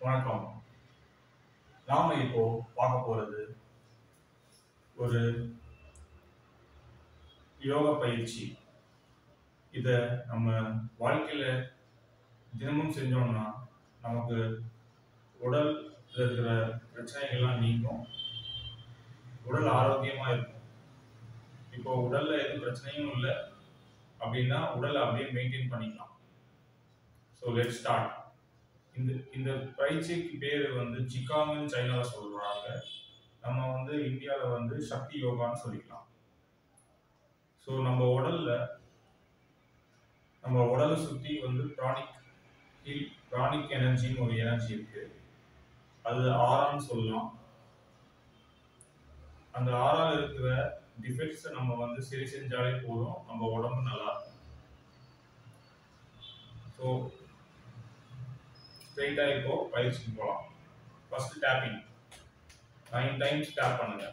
வணக்கம். நாம இப்போ பார்க்க போறது ஒரு யோக பயிற்சி. இத நம்ம வாழ்க்கையில தினமும் செஞ்சோம்னா நமக்கு உடல்ல இருக்கிற பிரச்சனைகள்லாம் நீங்கும். உடல் ஆரோக்கியமா இருக்கும். இப்போ உடல்ல எந்த பிரச்சனையும் இல்லை அப்படின்னா உடலை அப்படியே மெயின்டைன் பண்ணிக்கலாம். So let start. இந்த பயிற்சிக்கு பேர் சிகாங்கன்னு சைனால சொல்றாங்க. நம்ம இந்தியாவில் சக்தி யோகான்னு சொல்லிக்கலாம். ஸோ நம்ம உடலை சுற்றி பிராணிக் எனர்ஜின்னு ஒரு எனர்ஜி இருக்கு. அது ஆறான்னு சொல்லலாம். அந்த ஆறால் இருக்கிற டிஃபெக்ட்ஸை நம்ம சரி செஞ்சாலே போதும், நம்ம உடம்பு நல்லா இருக்கும். ஸோ ஸ்ட்ரெயிட்டாக இப்போ பயிற்சிக்கு போகலாம். ஃபர்ஸ்ட் டேப்பிங் 9 டைம்ஸ் டேப் பண்ணுங்க.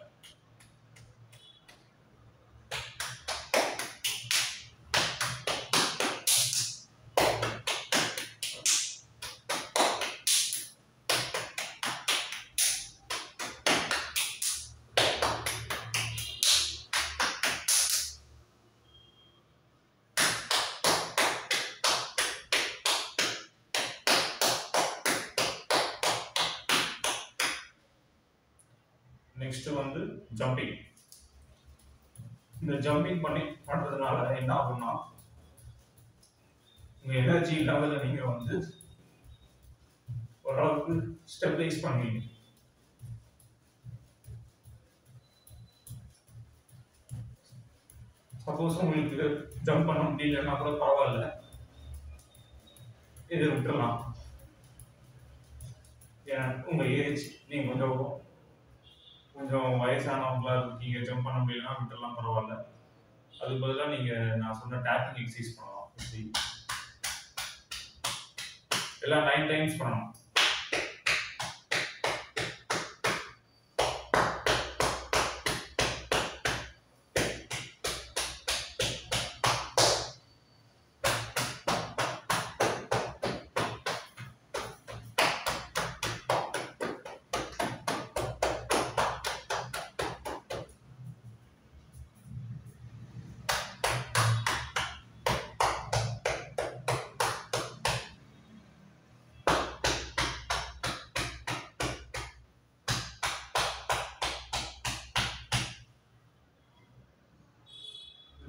Next jumping. இந்த ஜம்பிங் பண்றதுனால என்ன ஆகும்னா உங்க எனர்ஜி லெவலை நீங்க ஓரளவுக்கு ஸ்டெபிலைஸ் பண்ணுவீங்க. சப்போஸ் உங்களுக்கு ஜம்ப் பண்ண முடியலன்னா கூட பரவாயில்ல, இதை விட்டுறலாம். உங்க ஏஜ் நீங்க கொஞ்சம் வயசானவங்களா இருக்கீங்க, ஜம்ப் பண்ண முடியலன்னா விட்டுறலாம், பரவாயில்ல. அதுக்கு பதிலாக நீங்க நான் சொன்ன டேப்பிங் எக்ஸசைஸ் பண்ணலாம். எல்லாம் 9 டைம்ஸ் பண்ணணும்.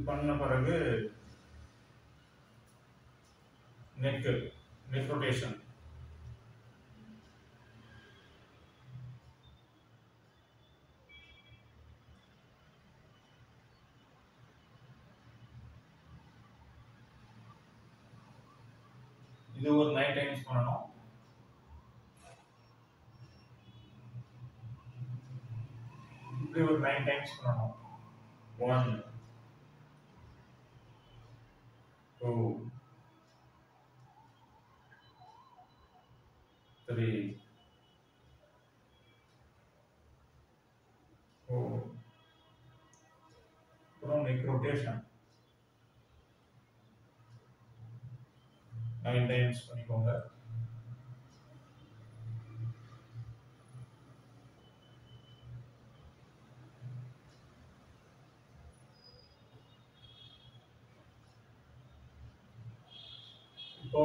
பண்ண பிறகு நெக் ரொட்டேஷன். இது ஒரு 9 டைம்ஸ் பண்ணணும். இப்படி ஒரு 9 டைம்ஸ் பண்ணணும். 1 2 3 4. அப்புறம் நெக் ரொட்டேஷன் 9 டைம்ஸ் பண்ணிக்கோங்க. இப்போ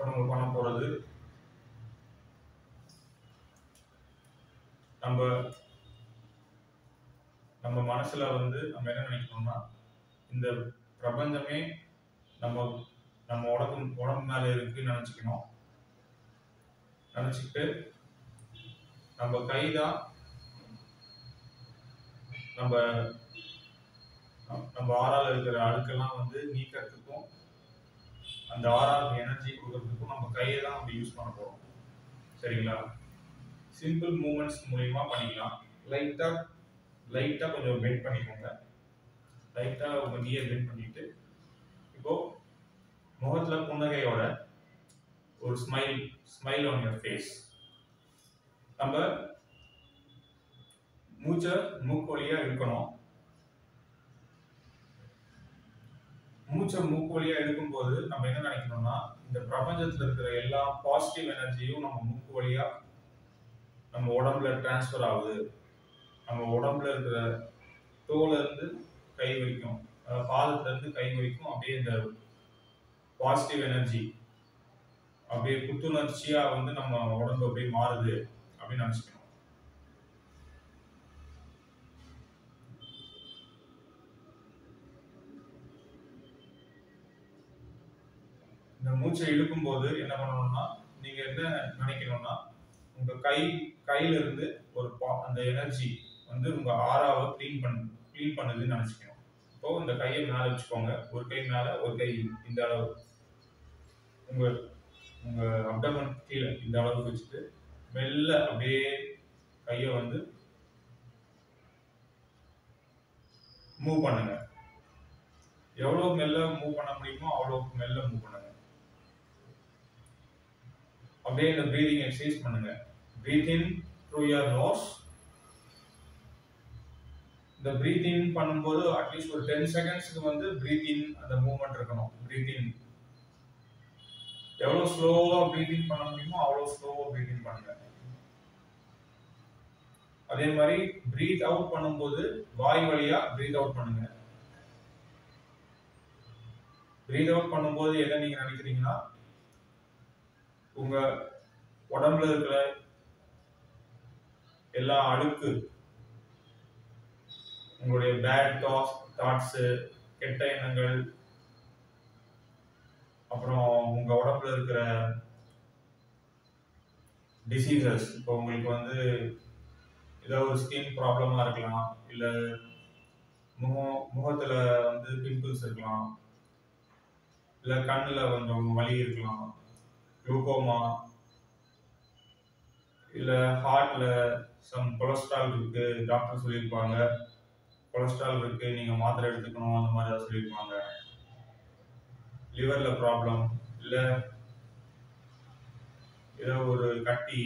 நம்ம பண்ண போறது நம்ம மனசுல நம்ம என்ன நினைக்கணும்னா இந்த பிரபஞ்சமே நம்ம உடம்பு மேல இருக்குன்னு நினைச்சுக்கணும். நினைச்சுக்கிட்டு நம்ம கைதான் நம்ம ஆறால இருக்கிற அழுக்கெல்லாம் நீக்கிறதுக்கும் அந்த ஆறால் எனர்ஜி கொடுக்கறதுக்கும் நம்ம கையை தான் நம்ம யூஸ் பண்ண போறோம். சரிங்களா? சிம்பிள் மூவ்மெண்ட்ஸ் மூலியமா பண்ணிக்கலாம். லைட்டா கொஞ்சம் பெண்ட் பண்ணிக்கோங்க. லைட்டா உங்க நீயை பெண்ட் பண்ணிட்டு இப்போ முகத்துல புன்னகையோட ஒரு ஸ்மைல் ஆன் யுவர் ஃபேஸ். நம்ம மூச்சை மூக்கு வழியா இழுக்கணும். மூச்சை மூக்கு வழியா எடுக்கும்போது நம்ம என்ன நினைக்கணும்னா, இந்த பிரபஞ்சத்துல இருக்கிற எல்லா பாசிட்டிவ் எனர்ஜியும் நம்ம மூக்கு வழியா நம்ம உடம்புல டிரான்ஸ்ஃபர் ஆகுது. நம்ம உடம்புல இருக்கிற தோல்ல இருந்து கை வரைக்கும், பாதத்துல இருந்து கை வரைக்கும் அப்படியே இந்த பாசிட்டிவ் எனர்ஜி அப்படியே புத்துணர்ச்சியா வந்து நம்ம உடம்பு அப்படியே மாறுது அப்படின்னு நினைச்சுக்கணும். இந்த மூச்சை இழுக்கும்போது என்ன பண்ணணும்னா, நீங்க என்ன நினைக்கணும்னா, உங்க கையில இருந்து ஒரு அந்த எனர்ஜி வந்து உங்க ஆறாவை க்ளீன் பண்ணுதுன்னு நினைச்சுக்கணும். இப்போ இந்த கையை மேல வச்சுக்கோங்க. ஒரு கை மேல, ஒரு கை இந்த அளவு. உங்க உங்க அப்டமன் கீழே இந்த அளவுக்கு வச்சுட்டு மெல்ல அப்படியே கையை வந்து மூவ் பண்ணுங்க. எவ்வளவு மெல்ல மூவ் பண்ண முடியுமோ அவ்வளவு மெல்ல மூவ் பண்ணுங்க. அப்படியே இந்த பிரீதிங் எக்ஸசைஸ் பண்ணுங்க. Breath in through your nose. இந்த பிரீத் இன் பண்ணும்போது அட்லீஸ்ட் ஒரு 10 செகண்ட்ஸ்க்கு வந்து பிரீத் இன் அந்த மூவ்மெண்ட் இருக்கணும். பிரீத் இன் எவ்வளவு ஸ்லோவா பிரீத் இன் பண்ண முடியுமோ அவ்வளவு ஸ்லோவா பிரீத் இன் பண்ணுங்க. அதே மாதிரி பிரீத் அவுட் பண்ணும்போது வாய் வழியா பிரீத் அவுட் பண்ணுங்க. பிரீத் அவுட் பண்ணும்போது என்ன நீங்க நினைக்கிறீங்கன்னா, உங்க உடம்புல இருக்கிற எல்லா அழுக்கு, உங்களுடைய பேட் தாட்ஸ், கெட்ட எண்ணங்கள், அப்புறம் உங்க உடம்புல இருக்கிற டிசீசஸ், இப்போ உங்களுக்கு வந்து ஏதாவது ஒரு ஸ்கின் ப்ராப்ளமா இருக்கலாம், இல்ல முகத்துல வந்து பிம்பிள்ஸ் இருக்கலாம், இல்ல கண்ணுல கொஞ்சம் வலி இருக்கலாம், குளுக்கோமா, இல்ல ஹார்ட்ல சம் கொலஸ்ட்ரால் இருக்கு, டாக்டர் சொல்லியிருப்பாங்க கொலஸ்ட்ரால் இருக்கு, நீங்க மாத்திரை எடுத்துக்கணும், அந்த மாதிரி ஏதாவது சொல்லியிருப்பாங்க. லிவர்ல ப்ராப்ளம், இல்ல ஏதோ ஒரு கட்டி,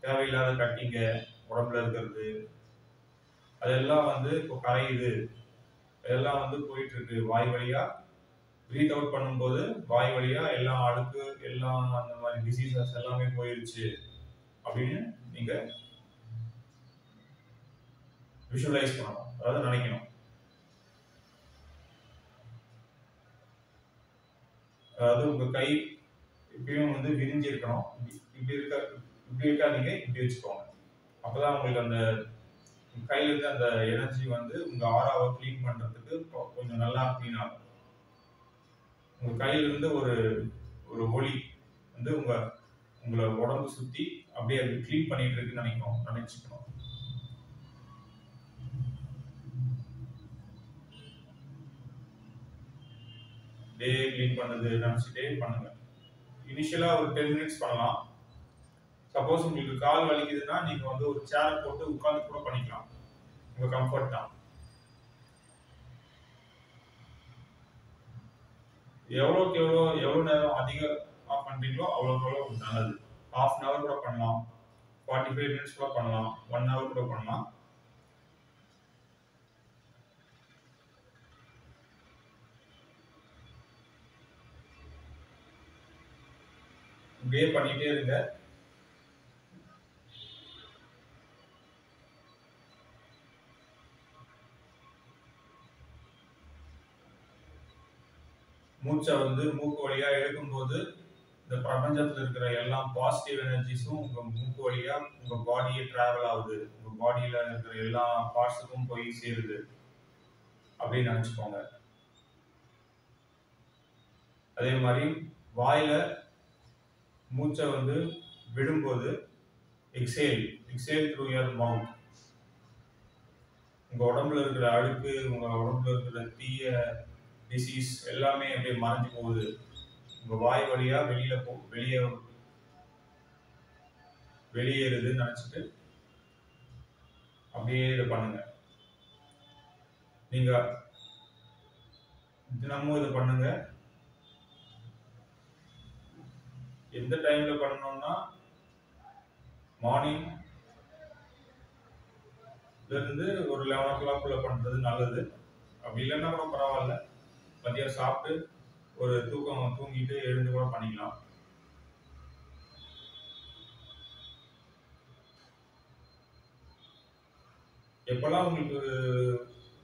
தேவையில்லாத கட்டிங்க உடம்புல இருக்கிறது, அதெல்லாம் வந்து இப்போ கரையுது, அதெல்லாம் வந்து போயிட்டு இருக்கு. வாய் வழியா பிரீத் அவுட் பண்ணும்போது வாய் வழியா எல்லா அழுக்கு, எல்லாம் அந்த மாதிரி டிசீசஸ் எல்லாமே போயிருச்சு அப்படின்னு நீங்க விஷுவலைஸ் பண்ணணும், அதாவது நினைக்கணும். அதாவது உங்க கை இப்பயும் வந்து விரிஞ்சு இருக்கணும். இப்படி இருக்காதீங்க, இப்படி வச்சுக்கோங்க. அப்பதான் உங்களுக்கு அந்த கையில இருந்து அந்த எனர்ஜி வந்து உங்க ஆறாவை கிளீன் பண்றதுக்கு கொஞ்சம் நல்லா கிளீன் ஆகும். உங்க கையில இருந்து ஒரு ஒரு ஒளி வந்து உங்களை உடம்பு சுத்தி அப்படியே கிளீன் பண்ணிட்டு இருக்குன்னு நினைச்சுக்கணும். டே கிளீன் பண்ணது நினைச்சுட்டே பண்ணுங்க. இனிஷியலா ஒரு 10 மினிட்ஸ் பண்ணலாம். சப்போஸ் உங்களுக்கு கால் வலிக்குதுன்னா நீங்க வந்து ஒரு சேரை போட்டு உட்கார்ந்து கூட பண்ணிக்கலாம். உங்க கம்ஃபர்ட் தான். எவ்வளவு நேரம் அதிகமா பண்றீங்களோ அவ்வளவு நல்லது. 1/2 hour கூட பண்ணலாம், 45 மினிட்ஸ் கூட பண்ணலாம், 1 hour கூட பண்ணலாம். இப்படியே பண்ணிட்டே இருங்க. மூச்சை வந்து மூக்கு வழியா எடுக்கும்போது இந்த பிரபஞ்சத்துல இருக்கிற எல்லா பாசிட்டிவ் எனர்ஜிஸும் உங்க மூக்கு வழியா உங்க பாடியே டிராவல் ஆகுது, உங்க பாடியில இருக்கிற எல்லா பார்ட்ஸுக்கும் போய் சேருது அப்படின்னு நினைச்சுக்கோங்க. அதே மாதிரி வாயில மூச்சை வந்து விடும்போது எக்ஸேல் த்ரூ யுவர் மவுத். உங்க உடம்புல இருக்கிற அழுக்கு, உங்க உடம்புல இருக்கிற தீய டிசீஸ் எல்லாமே அப்படியே மறைஞ்சு போகுது. உங்க வாய் வழியா வெளியேறுதுன்னு நினைச்சிட்டு அப்படியே இதை பண்ணுங்க. நீங்க தினமும் இதை பண்ணுங்க. எந்த டைம்ல பண்ணணும்னா மார்னிங் இருந்து ஒரு 11 o'clock பண்றது நல்லது. அப்படி இல்லைன்னா கூட பரவாயில்ல. மதியம் சாப்பிட்டு ஒரு தூக்கம் தூங்கிட்டு எழுந்து கூட பண்ணிக்கலாம். எப்பெல்லாம் உங்களுக்கு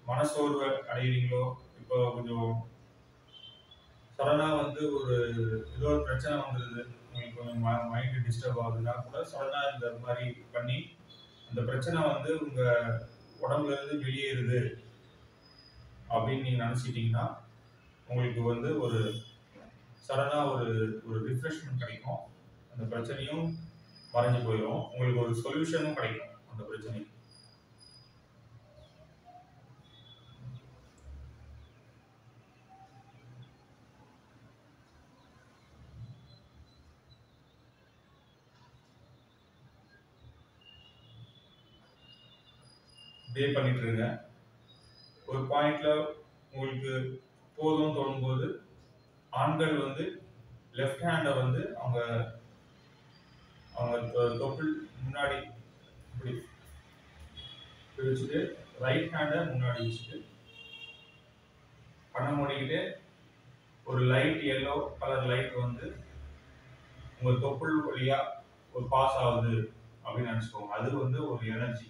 மனசோர்வு அடைகிறீங்களோ, இப்போ கொஞ்சம் சடனா வந்து ஏதோ ஒரு பிரச்சனை வந்துருது, உங்களுக்கு கொஞ்சம் மைண்ட் டிஸ்டர்ப் ஆகுதுன்னா கூட சடனா இந்த மாதிரி பண்ணி அந்த பிரச்சனை வந்து உங்க உடம்புல இருந்து வெளியேறுது அப்படின்னு நீங்க நினைச்சிட்டீங்கன்னா உங்களுக்கு வந்து சடனா ஒரு ரிஃப்ரெஷ்மெண்ட் கிடைக்கும். அந்த பிரச்சனையும் மறைஞ்சு போயிடும். உங்களுக்கு ஒரு சொல்யூஷனும் கிடைக்கும் அந்த பிரச்சனைக்கு. இப்படியே பண்ணிட்டு இருங்க. ஒரு பாயிண்ட்ல உங்களுக்கு போதும் தோணும்போது ஆண்கள் வந்து லெஃப்ட் ஹேண்டை வந்து அவங்க அவங்க தொப்புள் முன்னாடி இப்படி வச்சுட்டு ரைட் ஹேண்டை முன்னாடி வச்சுட்டு கண்ணை மூடிக்கிட்டு ஒரு லைட் எல்லோ கலர் லைட் வந்து உங்க தொப்புள் வழியா ஒரு பாஸ் ஆகுது அப்படின்னு நினைச்சுக்கோங்க. அது வந்து ஒரு எனர்ஜி.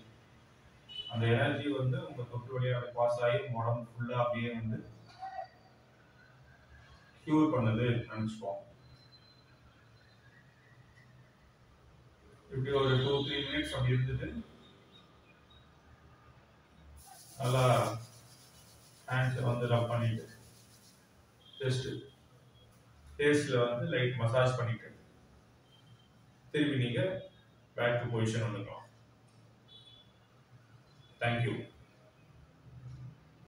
அந்த எனர்ஜி வந்து உங்க தொப்புள் வழியா பாஸ் ஆகி உங்க உடம்பு ஃபுல்லா அப்படியே வந்து கியூர் பண்ணுது நினைச்சுக்கோங்க. இப்படி ஒரு 2-3 மினிட்ஸ் அப்படி இருந்துட்டு நல்லா ஹேண்ட்ஸை வந்து ரப் பண்ணிட்டு ஜஸ்ட் ஃபேஸ்ல வந்து லைட் மசாஜ் பண்ணிட்டு திருப்பி நீங்க பேக் டு பொசிஷன் வந்துக்கலாம். தேங்க்யூ.